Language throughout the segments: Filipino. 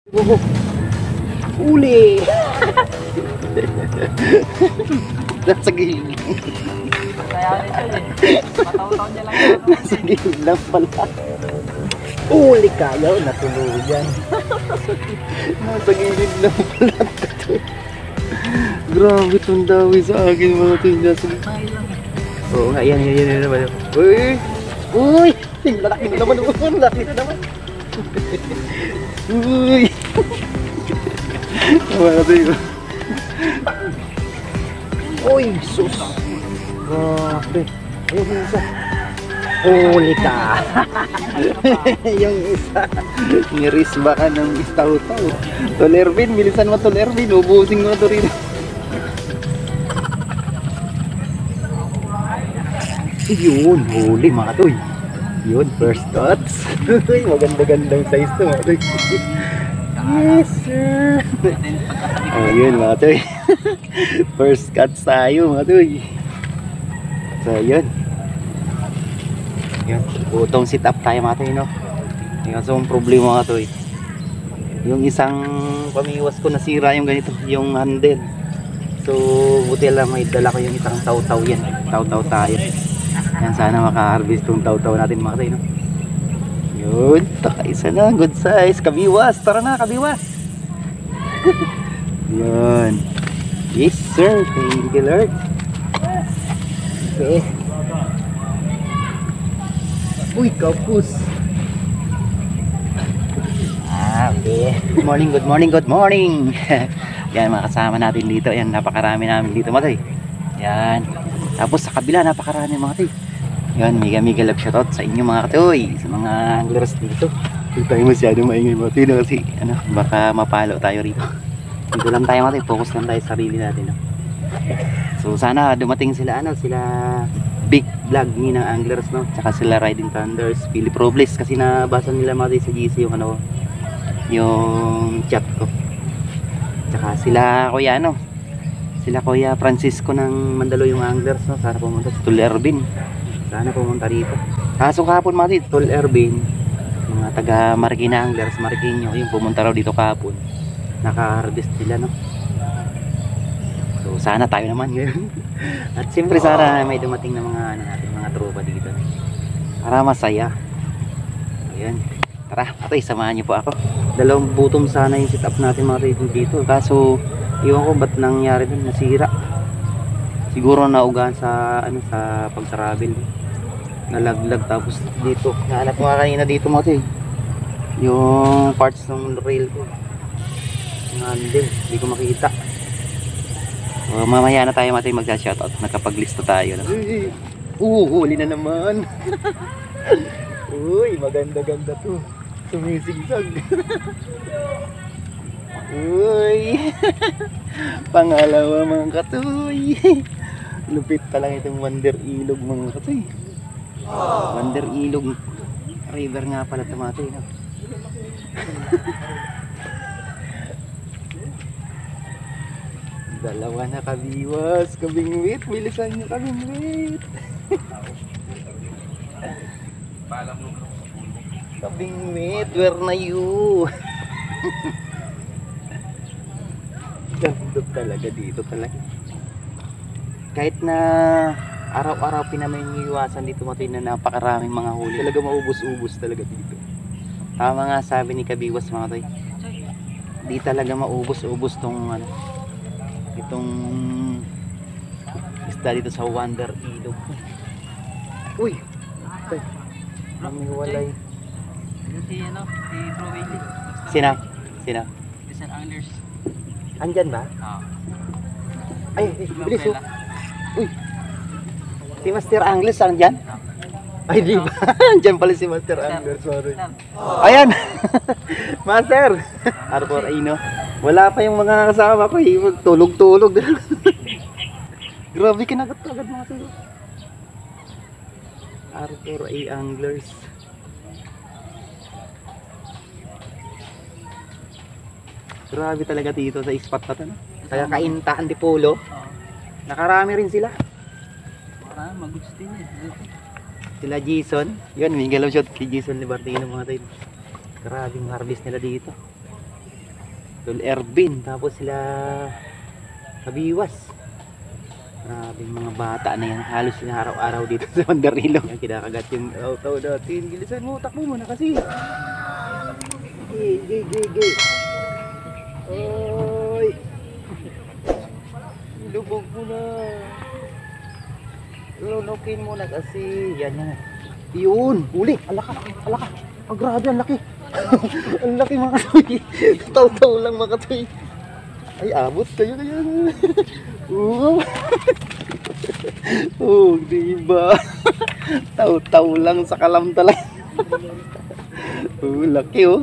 Oh, uli! Nasa gilid. Kaya nito eh. Mataw-taw niya lang yun. Nasa gilid lang pala. Uli kayo, natuluyan. Nasa gilid lang pala. Grabe itong dawi sa akin mga tindas. Oo nga, yan naman. Uy! Uy! Laki na naman. Laki na naman. Uy! Mga tayo. Uy! Sus! Grabe. Ayun yung isa. Huli ka! Yung isa. Niris ba ka ng istaw-taw? Tol Ervin, bilisan mo Tol Ervin. Ubusin mo ito rin. Yun, huli mga toy. Yun, first cuts. Maganda-gandang size to mga toy. Yes sir. Ayun mga toy. First cuts tayo mga toy. So yun. Yun, utong sit up tayo mga toy, no. Yung asong problema mga toy, yung isang pamiwas ko nasira yung ganito, yung handle. So buti lang may dala ko yung isang taw-taw yan. Taw-taw tayo. Yan, sana maka-harvest tong taw-taw natin mga tayo, no? Yun, taka-isa na, good size. Kabiwas, tara na kabiwas. Yun. Yes sir, thank you Lord. Okay. Uy, kapus. Okay. Good morning, good morning, good morning. Yan, mga kasama natin dito. Yan, napakarami namin dito mga tayo. Yan. Tapos sa kabila, napakarami mga tayo. Yan, mega love shoutout sa inyo mga katoy, sa mga anglers dito. Hindi tayo masyado maingay mga tayo kasi ano, baka mapalo tayo rito. Dito lang tayo mga tayo, focus lang tayo sa sarili natin, no? So sana dumating sila ano, sila Big Vlog ni ng anglers, no? Tsaka sila Riding Thunders, Philip Robles, kasi nabasa nila mga tayo sa GC yung ano, yung chat ko. Tsaka sila kuya ano, sila kuya Francisco ng Mandaluyong Anglers, no? Sana pumunta si Tol Ervin. Sana pumunta dito. Kaso kahapon mga dito, Tol Ervin, mga taga Marikina Anglers, Marikinyo, yung pumunta raw dito kahapon. Naka-harvest sila, no? So sana tayo naman ngayon. At siyempre sana may dumating na mga ano natin, mga tropa dito, no? Para masaya. Ayan. Tara, atoy, samahan niyo po ako. Dalawang butong sana yung sit up natin mga dito. Kaso iwan ko ba't nangyari dun, nasira. Siguro naugahan sa ano, sa pag-travel. Nalaglag, tapos dito nahanap ko nga kanina dito mga tayo yung parts ng rail ko, yung handle, hindi ko makita. Mamaya na tayo mga tayo magsa-shoutout, nakapaglista tayo, no? Huli na naman. Uy, maganda-ganda to, sumisigsag. Uy. Pangalawa mga katoy. Lupit pa lang itong Wonder Ilog mga katoy. Wonder Ilog River nga pala tumatay, no? Dalawa na kabiwas, kabingwit, bilisan nyo kabingwit. Kabingwit, where na you? Ganda talaga dito talaga. Kahit na araw-araw pinamimiwasan dito mga na napakaraming mga huli. Talaga maubos-ubos talaga dito. Tama nga sabi ni Kabiwas mga tayo. Di talaga maubos-ubos tong ano, itong isda dito sa Wonder Ilog. Uy! Tay, mamiwalay. Si ano, si Bro Willie. Sina? Sina? Bisan Anglers. Andyan ba? Oo. Ay, bilis oh. Uy! Si Master Anglers andyan? Ay, di ba? Andyan pala si Master Anglers. Sorry. Ayan! Master! Arthur Aino. Wala pa yung mga kasama ko eh. Tulog-tulog. Grabe, kinagat agad mga sa'yo. Arthur A. Anglers. Grabe talaga dito sa spot na to, no? Kaya Kainta, Antipolo. Nakarami rin sila. Maguds din eh. Sila Jason. Yun, may galaw shot kay Jason Libertino mga tayo. Grabing harvest nila dito. Tol Ervin, tapos sila Kabiwas. Maraming mga bata na yan. Halos sila araw-araw dito sa Mandarilo. Yan, kinakagat yung tao natin. Gilisan mo, takbo mo na kasi. Gay. Oy! Lubog mo na. Lunukin mo na kasi. Yan na. Yun! Uli! Alaka! Oh, grabe, ang laki! Ang laki mga katoy! Taw-taw lang mga katoy! Ay, abot kayo na yan! Wow! Oh, diba? Taw-taw lang sa kalam talaga! Oh, laki oh!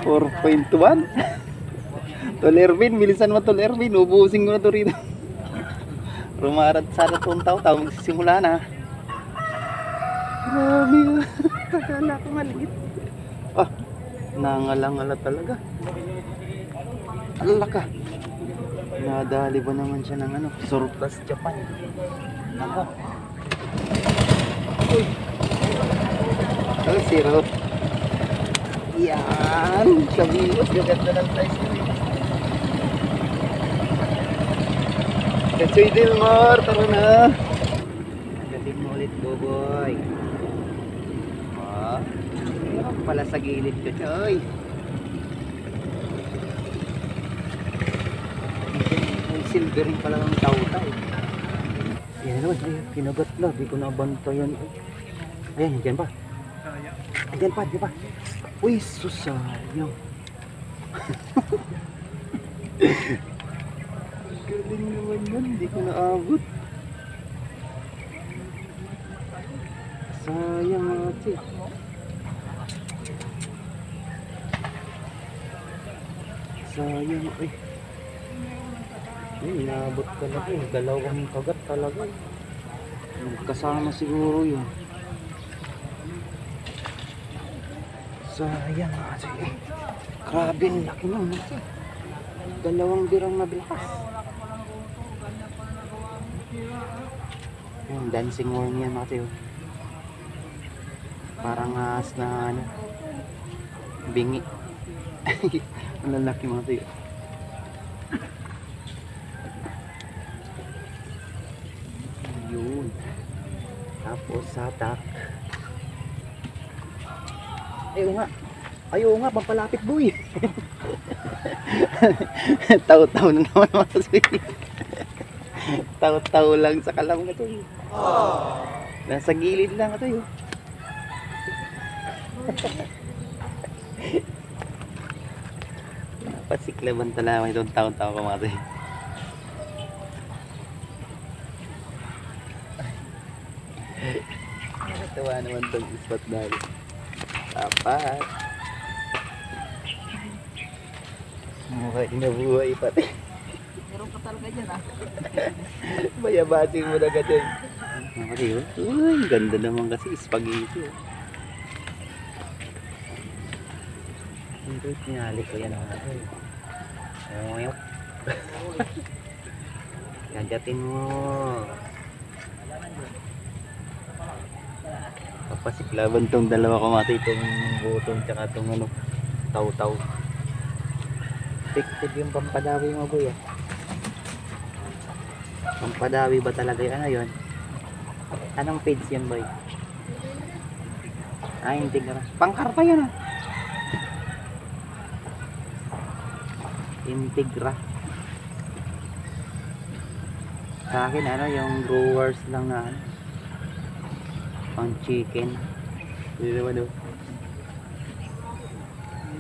4.1. Tol Ervin, bilisan mo Tol Ervin, ubusin ko na to rito. Rumarad sana itong tao-tao, magsisimula na. Grabe ah. Akala ko maliit. Ah, nangalangala talaga. Alaka. Nadali ba naman siya ng ano? Surplus Japan. Ako. Uy. Oh, zero. Yan. Sabiwas. Gaganda ng size ko. Katsoy Dilmar. Tara na. Galing mo ulit, Boboy. Ah. Meron pala sa gilid ko, Choy. May silver rin pala ng tao-tao. Yan naman. Kinagat na. Di ko nabantayan. Ayan, dyan pa. Dyan pa. Uy, susayang. Galing naman yan, hindi ko naabot. Sayang ate. Sayang eh. Ay, inaabot talaga eh. Dalawang kagat talaga eh. Kasama siguro yun. Sayang ate eh. Grabe, ang laki nun ate. Dalawang birang nabilakas. Yung dancing worm yan ate. Parang ahas na ano, bingi. Ang lalaki mga ate. Yun. Tapos satak. Ayaw nga, magpalapit boy. Taw-taw na naman mga sweet. Taw-taw lang sa kalam ka to. Nasa gilid lang ka to. Pasiklaban talaga itong taw-taw ka mga to. Tawa naman itong spot dahil. Dapat. Buhay pati. Meron ka talaga dyan ah. Bayabasin mo na ka dyan. Uy, ganda naman kasi spaghetti. Hindi, pinali ko yan ako. Ayok. Kagatin mo. Papasiklaban tong dalawa ko mati. Itong butong tsaka itong ano, taw-taw. Effective yung pampadawi mo boy ah. Pampadawi ba talaga yung ano yun? Anong page yun boy? Ah, hindi ka. Pangkarpa yun ah. Integra. Sa akin ano yung growers lang na ano, pang chicken. Hindi naman oh.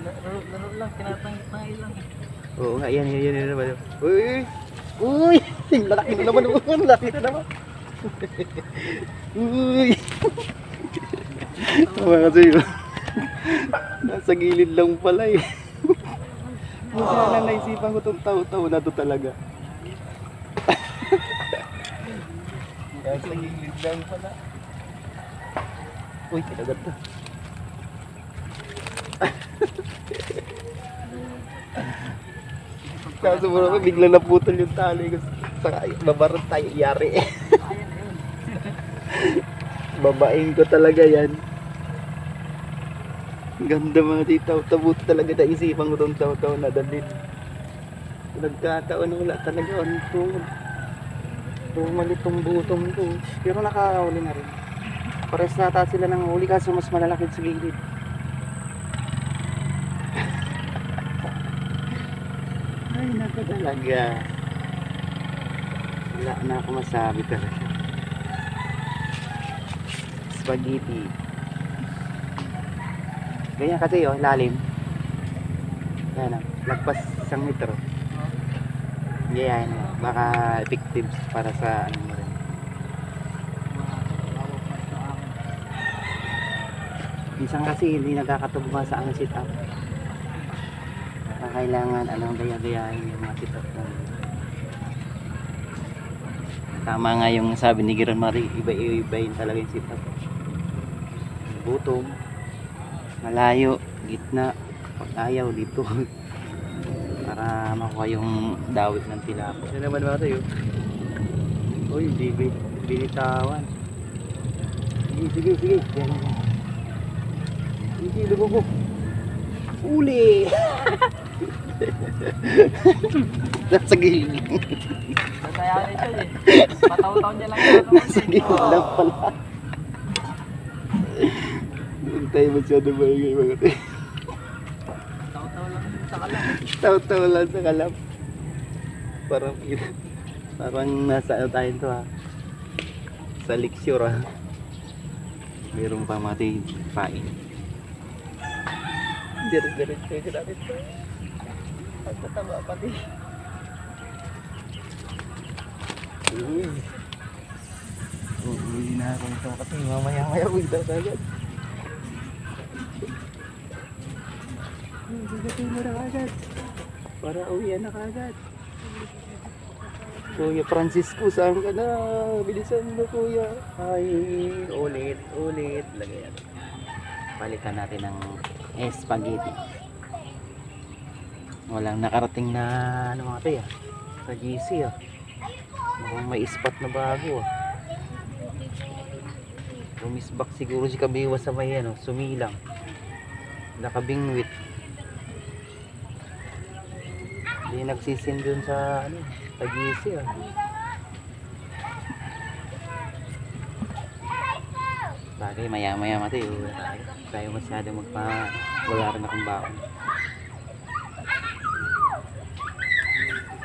Laro lang, tinatangay lang. Oo nga, yan naman oh. Uy! Laki na naman oh. Laki na naman. Uy! Tama kasi yun. Nasa gilid lang pala eh. Muna na naisipan ko itong tao-tao na to talaga. Nasa gilid lang pala. Uy, kinagat to. Kaso mo naman, biglang naputol yung tali. Saka babarot tayo, yari eh. Babaing ko talaga yan. Ganda mga titaw. Tabut talaga na isipan ko itong taw-taw na dalhin. Nagkataon wala talaga. Ano ito? Tumal itong butong ko. Pero nakahuli na rin. Pares nata sila ng huli kaso mas malalaki sa gilid. Ay naku talaga. Wala na ako masabi talaga. Spaghetti. Ganyan kasi yun, lalim. Yan o, lagpas 1 metro. Yan o, baka effective para sa ano mo rin. Minsan kasi hindi nagkakatugma sa ang sit up. Kailangan anong gaya-gayahin yung mga sit up mo. Tama nga yung sabi ni Giron Marie, iba-ibayin talaga yung sit up. Butong, malayo, gitna, pag ayaw dito. Para makuha yung dawit ng tilapia. Yan naman mga tayo. Uy, binitawan. Sige. Yan. Hindi, lugo. Uli! Nasa gilid. Sasayanin siya eh. Pataw-taw niya lang yun. Sa gilid lang pala. Huwag tayo masyado maingay mga tayo. Taw-taw lang sa kalam. Taw-taw lang sa kalap. Parang nasa ano tayo to ha. Sa Lakeshore ha. Mayroong pa mati pain. Diretso ka natin to. Ang tatama pati. Uy. Uwi na ako ito kasi mamaya uwi daw agad. Gagatin mo na agad. Para uwian na agad. Kuya Francisco, saan ka na? Bilisan mo kuya. Ay, ulit. Lagay natin. Palitan natin ng spaghetti. Walang nakarating na ano mga tayo sa GC ah. Mukhang may spot na bago ah. Rumisbak siguro si Kabiwa sa may ano, sumilang. Nakabingwit. Hindi nagsisin dun sa ano, sa GC ah. Bagay maya-maya mati tayo masyado wala rin akong baon.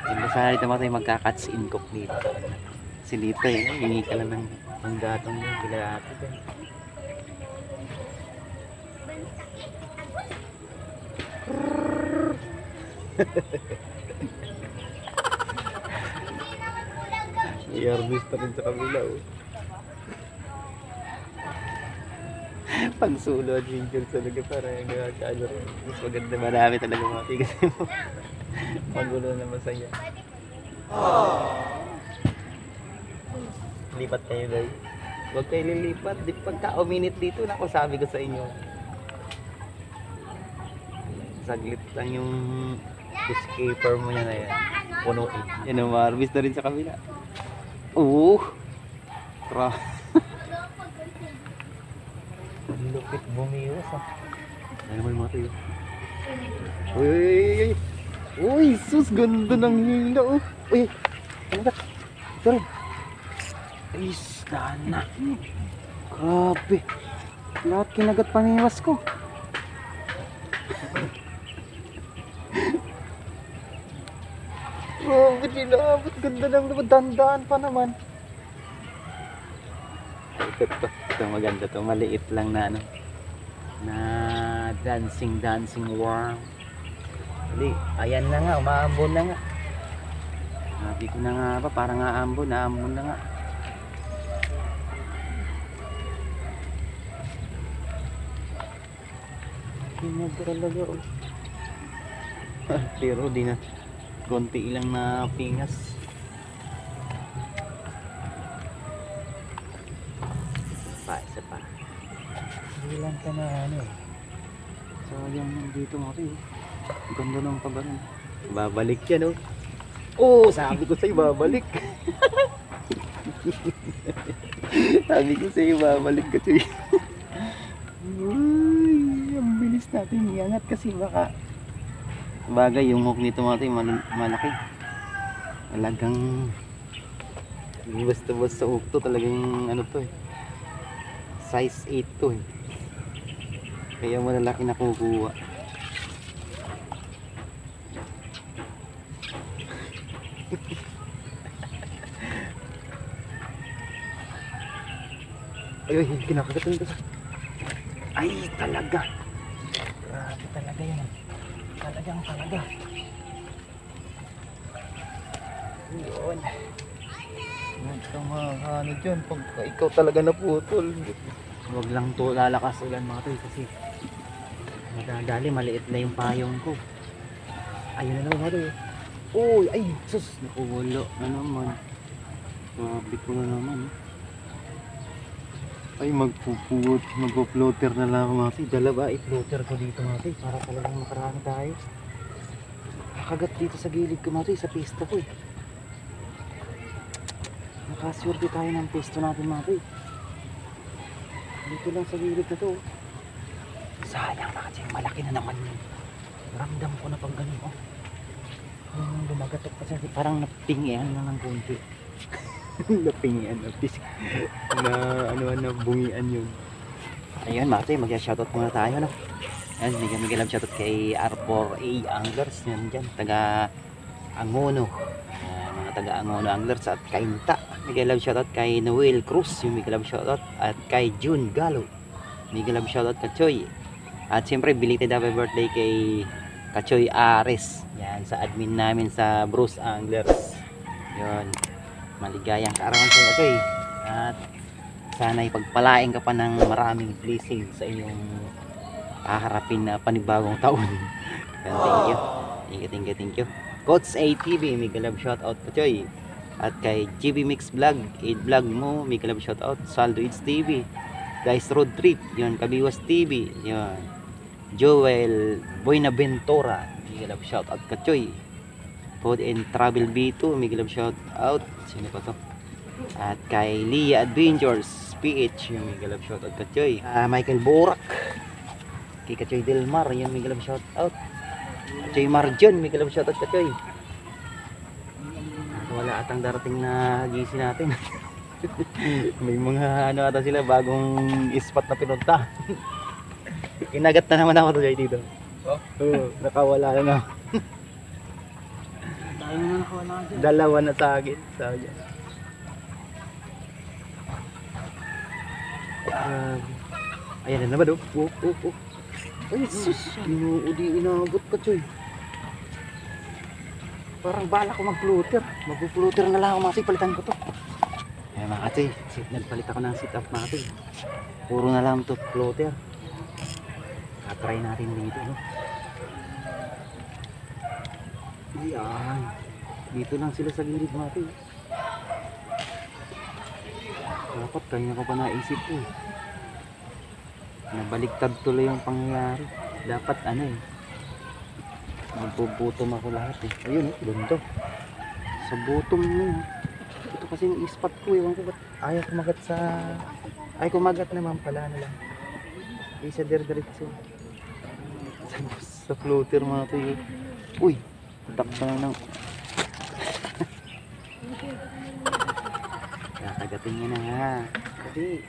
Hindi sana dito mati magka-cuts in cook dito. Si Lito hingi ka lang ng panggatong yung kilahati ko. I-harvest pa rin sa kabila oh. Pag solo adventure talaga para ano, mas maganda marami talaga mga tigas mo. Magulo na masaya. Lipat kayo guys. Huwag kayo lilipat. Di pagka minute dito na ako sabi ko sa inyo. Saglit lang yung escaper mo niya na yan. Punuin. Yan ang ma-harvest na rin sa kabila. Oo. Lupit bumiwas ah. Ano naman mga tayo? Uy! Uy! Sus! Ganda ng hila oh! Uy! Ano ba? Ito rin! Isda na! Grabe! Lahat kinagat pamiwas ko! Grabe nilabot! Ganda ng labot! Dandaan pa naman! Ito maganda to, maliit lang na ano na dancing worm. Dali, ayan na nga, umaambon na nga. Sabi ko na nga ba, parang naambon na nga. Hindi talaga oh. Pero di na, konti lang na pingas. Isa pa. Ilan ka na ano eh. So yung nandito nga rin. Ganda ng pabaran. Babalik yan oh. Oh, sabi ko sa'yo babalik. Sabi ko sa'yo babalik ka sa'yo. Uy, ang bilis natin iangat kasi baka bagay yung hook nito mga tayo malaki. Talagang hindi basta-basta hook to, talagang ano to eh. Size 8 to eh. Kaya malalaki na kukuha. Ay, kinakagatan ito. Ay, talaga. Grabe talaga yan. Talaga. Yun. Ito mga ano dyan, pagka ikaw talaga naputol. Huwag lang to lalakas ulan mga toy kasi madadali, maliit na yung payong ko. Ayun na naman mga toy. Uy, ay, sus, nakuwala na naman. Grabe ko na naman. Ay, magpo-floater na lang ako mga toy. Dalawa i-floater ko dito mga toy para talagang makarami tayo. Nakagat dito sa gilid ko mga toy, sa pista ko eh. Nakaswerte tayo ng pesto natin mga toy. Dito lang sa gilid na to. Sayang na kasi malaki na naman yun. Ramdam ko na pang ganun oh. Yung lumagatok kasi parang napingian na ng konti. Napingian na bungian yun. Ayun mga toy, mag-shoutout muna tayo no. Yan, bigyan shoutout kay R4A Anglers yan dyan, taga Angono. Mga taga Angono Anglers at Kainta. Bigyan shoutout kay Noel Cruz, yung bigyan shoutout, at kay June Galo. Bigyan shoutout Kachoy. At siyempre belated happy birthday kay Kachoy Ares. Yan, sa admin namin sa Bruce Anglers. Yun. Maligayang kaarawan sa Kachoy. At sana ipagpalain ka pa ng maraming blessing sa iyong haharapin na panibagong taon. Yan, thank you. Coach ATV, mega love shoutout Kachoy. At kay GB Mix Vlog, 8 vlog mo, mega love shoutout. Saldo It's TV, Guys Road Trip, yun, Kabiwas TV, yun, Joel Buenaventura, mega love shoutout Kachoy. Food and Travel B2, mega love shoutout. Sino pa to? At kay Lia Adventures PH, yung mega love shoutout Kachoy. Michael Borak, kay Kachoy Delmar, yung mega love shoutout. Kachoy Marjon, mega love shoutout Kachoy. Wala atang darating na GC natin. May mga ano ata sila, bagong spot na pinunta. Kinagat na naman ako to dito. Oo, nakawala na. Tayo na nakawala dyan. Dalawa na sa akin. Ayan na naman oh. Ay sus, inuudi inabot ka Choy. Parang bala ko mag-floater. Mag-floater na lang ako mga palitan ko to. Ayan mga kasi, nagpalit ako ng sit up mga kasi. Puro na lang to floater. Try natin dito no. Ayan. Dito lang sila sa gilid mga kasi. Dapat kanya ko pa naisip ko eh. Nabaliktad tuloy yung pangyayari. Dapat ano eh, magbubutom ako lahat eh. Ayun eh, ganda. Sa bottom yun. Ito kasi yung spot ko. Ewan ko ba't ayaw kumagat sa... Ay kumagat naman pala na lang. Isa diretso. Sa floater mga ito eh. Uy, takpa na ng... Kakagatin niya na ha. Kasi...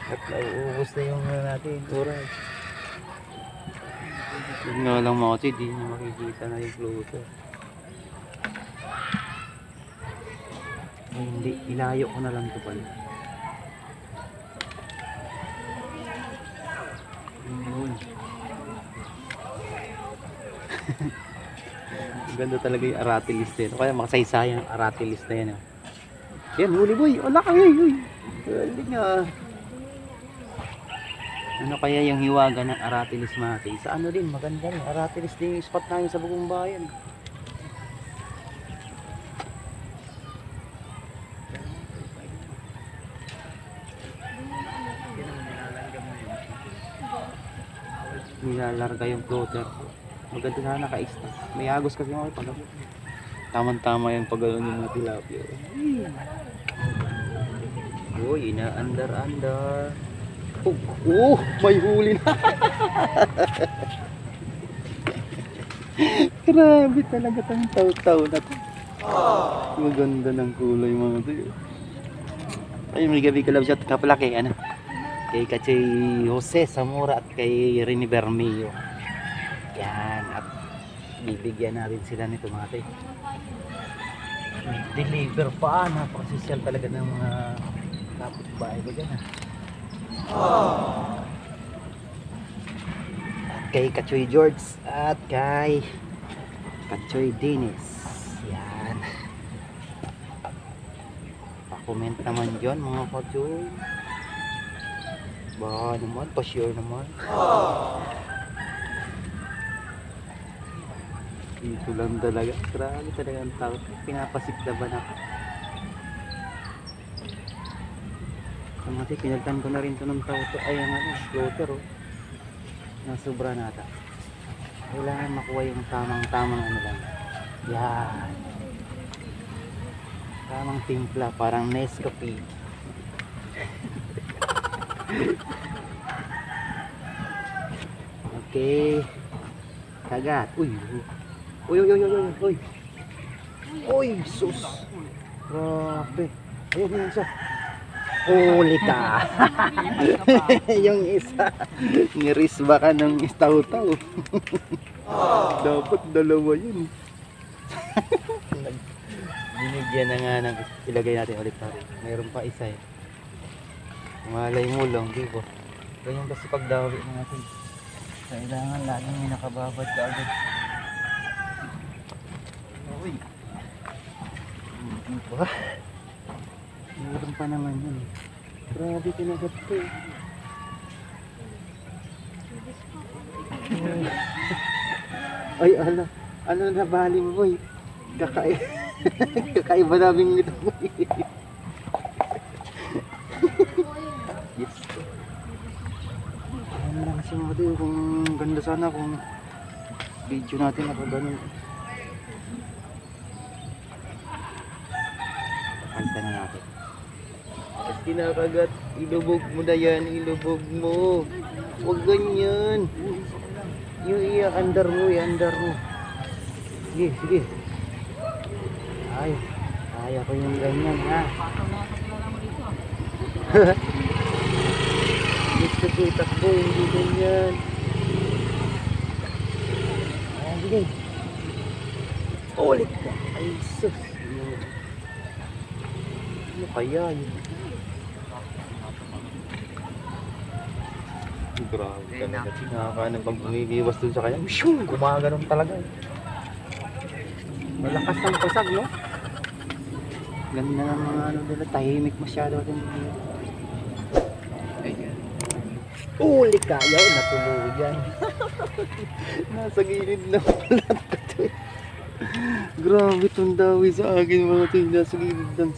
At nauubos na yung natin. Oras. Yun nga lang mga kasi, di nyo makikita na yung floater. Ay, hindi, ilayo ko na lang ito pala. Yun. Ganda talaga yung aratilis na yun. Kaya makasaysayang aratilis na yan. Yan, huli boy. Wala ka uy. Huli nga. Ano kaya yung hiwaga ng aratilis mati? Sa ano din, maganda rin. Aratilis din yung spot namin sa Bugong Bayan. Nilalarga yung floater. Maganda sana naka-ista. May agos kasi ako pag tamang-tama yung pag-alon yung mga tilapia. Uy, ina-under. May huli na. Grabe talaga tong taw-taw na to. Maganda ng kulay mga to. Ay, may gabi kalab shot ka pala kay ano. Kay Kachay Jose Zamora at kay Rene Bermeo. Yan, at bibigyan natin sila nito mga tayo. Deliver pa, napakasosyal talaga ng mga kapitbahay ko dyan. At kay Kachoy George at kay Kachoy Dennis. Yan. Pa-comment naman dyan mga Kachoy. Ba naman, pa-share naman. Dito lang talaga. Grabe talaga ang tao. Pinapasikdaban ako. Kamati, pinagtan ko na rin ito ng tao to. Ay, ang ano, floater oh. Nasubra nata. Kailangan makuha yung tamang ano lang. Yan. Tamang timpla, parang Nescafe. Okay. Kagat. Uy. Uy, sus. Grabe. Ayun yung isa. Huli ka. Yung isa. Niris baka ng istaw-taw. Dapat dalawa yun. Binigyan na nga ng ilagay natin ulit natin. Mayroon pa isa eh. Malay mo lang, di ba? Ganyan kasi pagdawi natin. Kailangan laging may nakababad ka agad. Uy. Hindi ba? Meron pa naman yun. Grabe kinagat ko eh. Ay, ano na bali mo boy? Kakaiba namin ito boy. Yes. Ano lang kasi mga tayo, kung ganda sana kung video natin ako ganun. Palitan na natin. At kinakagat, ilubog mo na yan, ilubog mo. Huwag ganyan. Yung i-andar mo, i-andar mo. Sige, sige. Kaya ko yung ganyan ha. Gusto ko itakbo, hindi ganyan. Sige. Ulit ka. Ay, sus. Ano kaya yun? Grabe talaga. Nakakaanap pang bumibiwas dun sa kanya. Gumaganon talaga. Malakas ang pasag, no? Ganda ng mga ano nila. Tahimik masyado. Uli ka! Yaw, natuluyan. Nasa gilid na palat ka to. Grabe itong dawi sa akin mga to. Nasa gilid lang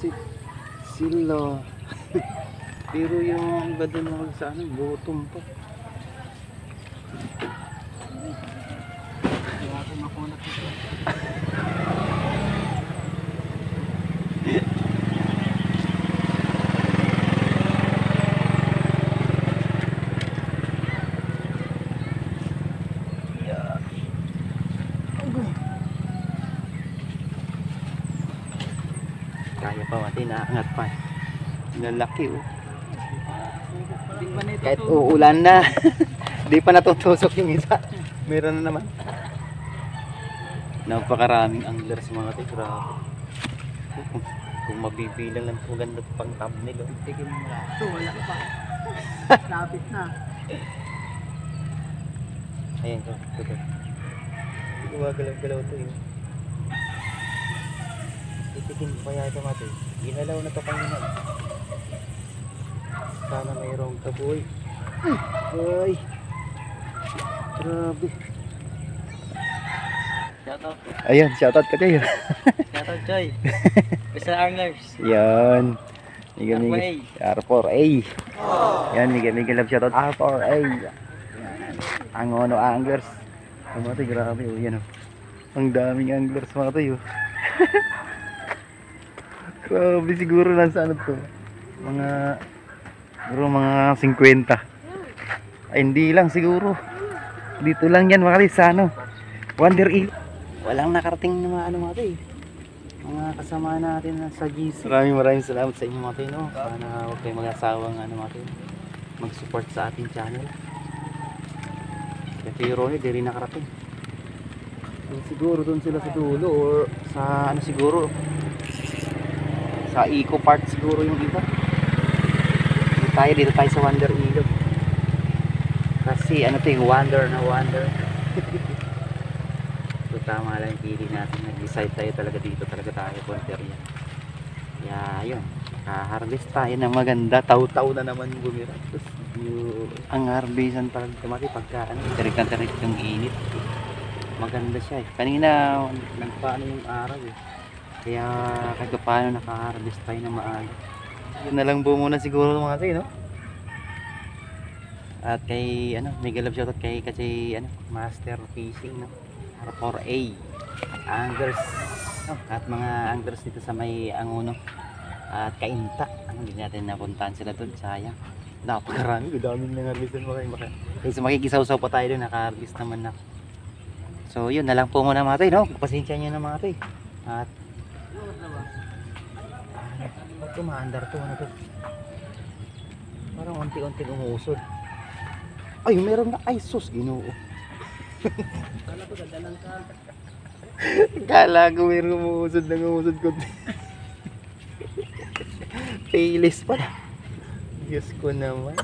sila. Pero yung iba doon mga sa ano, gutom pa. Kaya ako makunat ito. Kaya pa mati, naangat pa. Lalaki oh. Kahit uulan na, di pa natutusok yung isa. Meron na naman. Napakaraming anglers mga ito. Grabe. Kung mabibilang lang po ganda pang thumbnail. Tigil mo na. Ito, wala pa. Lapit na. Ayan ko. Ito. Gumagalaw-galaw ito yun. Titikin pa yata mati. Ginalaw na to kanina. Sana mayroong kaboy. Ay! Grabe. Shoutout. Ayan, shoutout ka kayo. Shoutout, Joy. Basta anglers. Yan. R4A. R4A. Yan, miga love shoutout. R4A. Yan. Ang ono anglers. Ang mga tayo, grabe oh. Yan oh. Ang daming anglers mga tayo. Grabe siguro lang sa ano to. Siguro mga 50. Ay, hindi lang siguro. Dito lang yan mga kalis, sa ano, Wonder Eel. Walang nakarating na mga ano mga tayo. Mga kasama natin na sa GC. Maraming salamat sa inyo mga tayo, no? Sana huwag kayo mag-asawang ano mga tayo, mag-support sa ating channel. Kasi yung Ronnie, di rin nakarating. Siguro doon sila sa dulo or sa ano siguro, sa Eco Park siguro yung iba. Dito tayo sa Wonder Ilog. Kasi ano to yung wonder na wonder. So tama lang yung pili natin. Nag-decide tayo talaga dito talaga tayo Ponteria. Yeah, yun. Harvest tayo ng maganda. Taw-taw na naman bumira. Tapos ang harvestan talaga kamati pagka ano, tarik na tarik yung init. Maganda siya eh. Kanina nagpaano yung araw eh. Kaya kahit paano naka-harvest tayo na maaga. Yun na lang po muna siguro mga tayo, no? At kay ano, mega love shoutout kay kasi ano, Master Fishing, no? R4A anglers, no? At mga anglers dito sa may Angono at Kainta. Hindi natin napuntahan sila doon, sayang. Napakarami, daming nang-harvestan mo kayo. Kasi makikisaw-saw pa tayo doon, naka-harvest naman na. So yun na lang po muna mga tayo, no? Pasensya nyo na mga tayo. At tumaandar to, ano to? Parang unti-unti umusod. Ay, meron na. Ay, sus, Ginoo. Kala ko dadalang ka. Kala ko meron umusod ko. Payless pala. Diyos ko naman.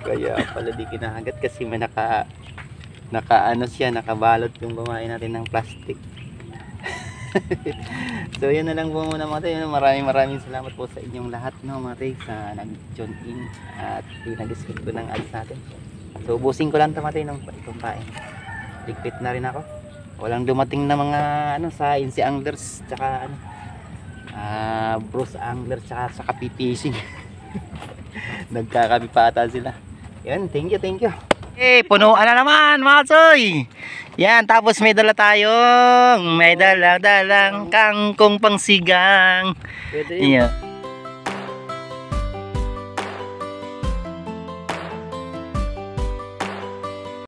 Kaya pala di kinahagat kasi may naka ano siya, nakabalot yung bumain natin ng plastic. So yun na lang po muna mga tayo. Maraming salamat po sa inyong lahat, no, mga tayo, sa nag-tune in at pinag-skip ko ng ads natin. So ubusin ko lang tamatay ng itong pain. Ligpit na rin ako. Walang dumating na mga ano sa Insi Anglers tsaka ano, Bruce Anglers tsaka sa Kapi Fishing. Nagkakapi pa ata sila. Yan, thank you. Eh, punuan na naman mga tsoy. Yan, tapos may dalang kangkong pangsigang. Pwede Yeah.